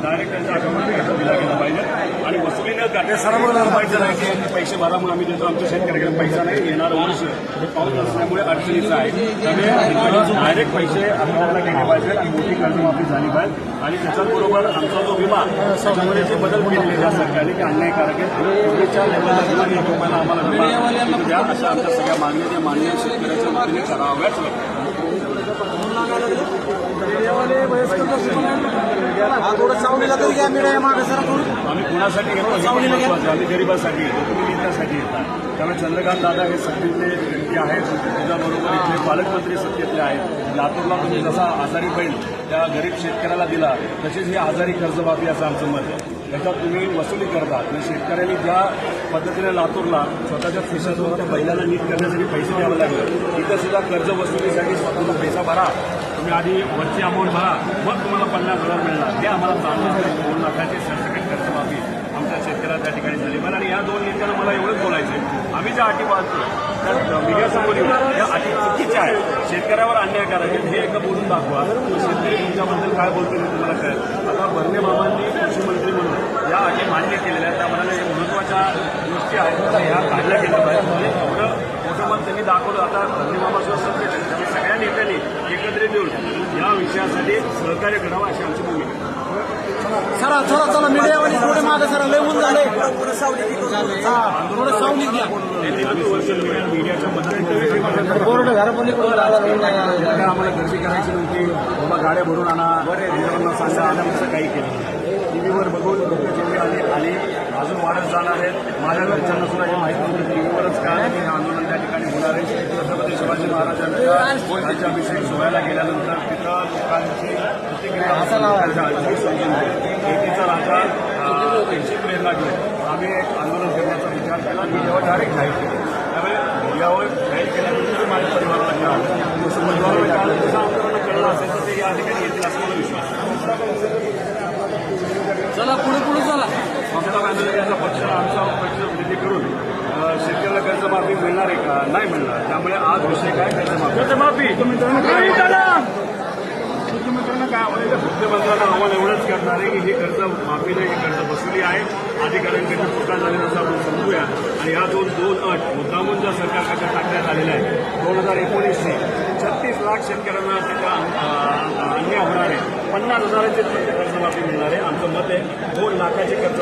Direct त्यांच्या अकाउंटमध्ये पैसा दिला गेला पाहिजे आणि वसुली न करता सर्व पाहिजे नाही की यांनी पैसे भरा म्हणून आम्ही देतो. आमच्या शेतकऱ्याकडे पैसा नाही. येणारं वर्ष पाऊस असल्यामुळे अडचणीचं आहे. त्यामुळे डायरेक्ट पैसे आपल्याला गेले पाहिजे आणि मोठी कर्जमाफी झाली पाहिजे आणि त्याच्याबरोबर आमचा जो विमा त्याच्यामध्ये जे बदल केलेले त्या सरकारने ते अन्यायकारक आहे. पूर्वीच्या लेवलला रुपयाला आम्हाला विमा द्या अशा आमच्या सगळ्या मागण्या त्या मान्य शेतकऱ्याच्या वतीने कराव्याच लागतात. आम्ही कुणासाठी येतो? आम्ही गरिबासाठी येतो. तुम्ही नेत्यासाठी येतात. त्यामुळे चंद्रकांत दादा हे सत्तेतले व्यक्ती आहेत. त्याच्याबरोबर इथले पालकमंत्री सत्तेतले आहेत. लातूरला तुम्ही जसा आजारी बैल त्या गरीब शेतकऱ्याला दिला तशीच ही आजारी कर्जमाफी असं आमचं मत आहे. त्याच्यात तुम्ही वसुली करतात आणि शेतकऱ्यांनी ज्या पद्धतीने लातूरला स्वतःच्या खिशातून त्या बैलाला नीट करण्यासाठी पैसे द्यावे लागले, इथं सुद्धा कर्ज वसुलीसाठी स्वतःचा पैसा भरा. तुम्ही आधी वरची अमाऊंट भरा, मग तुम्हाला 50,000 मिळणार. हे आम्हाला चालणार 2 लाखाची सरसकट कर्जमाफी आमच्या शेतकऱ्याला त्या ठिकाणी झाली पाहिजे. आणि या 2 नेत्यांना मला एवढंच बोलायचं आहे, आम्ही ज्या अटी बांधतो त्या मीडियासमोर या अटी चुकीच्या आहेत, शेतकऱ्यावर अन्यायकारक आहेत. हे एकदा बोलून दाखवा. शेतकरी तुमच्याबद्दल काय बोलतो हे तुम्हाला कळेल. आता बर्ने मामांनी कृषी मंत्री म्हणून या अटी मान्य केलेल्या आहेत. त्यामुळे महत्त्वाच्या गोष्टी आहेत त्या ह्या काढल्या गेल्या पाहिजे. म्हणजे एवढं मोठं मत त्यांनी दाखवलं. आता बर्ने मामासुद्धा सत्तेत आहे. त्यामुळे सगळ्या नेत्यांनी एकत्रित येऊन या विषयासाठी सहकार्य करावं अशी आमची भूमिका आहे. सरा चला चला मीडियावाली थोडे मागे सरा लय ऊन झाले. थोडं सावलीत घ्या. मीडियाच्या मदतीने बोर्ड घरापलीकडून आम्हाला गर्दी करायची नव्हती. बाबा गाड्या भरून आणा, इंद्रांना सांगा, आल्या असं काही केलं. टीव्हीवर बघून लोक आले अजून वाढत जाणार आहेत. माझ्या घरच्यांना सुद्धा हे माहिती नव्हतं. टीव्हीवरच काय हे आंदोलन त्या ठिकाणी होणार आहे. छत्रपती शिवाजी महाराजांच्या राज्याभिषेक सोहळ्याला गेल्यानंतर तिथं लोकांची प्रतिक्रिया समजून एकीचा राजा त्यांची प्रेरणा घेऊन आम्ही एक आंदोलन करण्याचा विचार केला. मीडियावर डायरेक्ट जाहीर केलं. त्यामुळे मीडियावर जाहीर केल्यानंतर माझ्या परिवाराला मिळालं. जसं परिवाराला काल जसं आंदोलन कळलं असेल तर ते या ठिकाणी येतील असं मला विश्वास. चला पुढे पुढे चला. ममता बॅनर्जी यांचा पक्ष आमचा पक्ष विधी करून शेतकऱ्याला कर्जमाफी मिळणार आहे का? नाही मिळणार. त्यामुळे आज विषय काय कर्जमाफी मुख्यमंत्र्यांना काय आवडेल? मुख्यमंत्र्यांना आम्हाला एवढंच करणार आहे की हे कर्ज माफी नाही, हे कर्ज वसुली आहे. अधिकाऱ्यांकडनं चुका झालेल्या असं आपण समजूया आणि या दोन अट मुद्दामून ज्या सरकारकडे टाकण्यात आलेल्या आहेत 2019चे 36 लाख शेतकऱ्यांना त्याचा अन्याय होणार आहे. 50,000ची कर्जमाफी मिळणार आहे. आमचं मत आहे 2 लाखाचे कर्ज